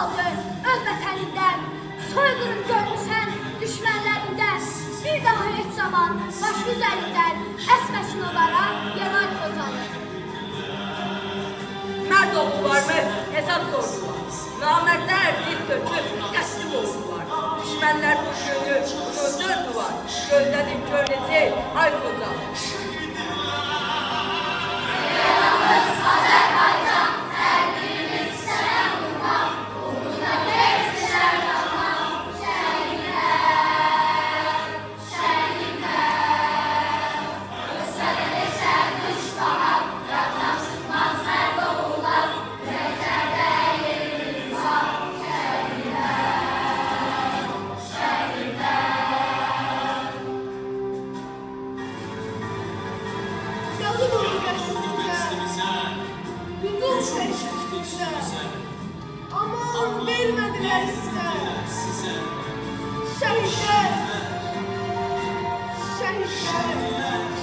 aldı öz vətənindən. Soyqırım görmüsən düşmənlərindən. Bir daha heç zaman başı üzərindən əsməsin onlara yanan Xocalı. Mərd oğullarımız hesab sordular. Namerdler dil töküp teslim oldular. Düşmenler bu günü unutturdular. Gözledim körledi ay Xocalı. Yazı dolu qəsrində, hücum seçdikdə, aman vermədilər sizə. Şəhidlər, şəhidlər.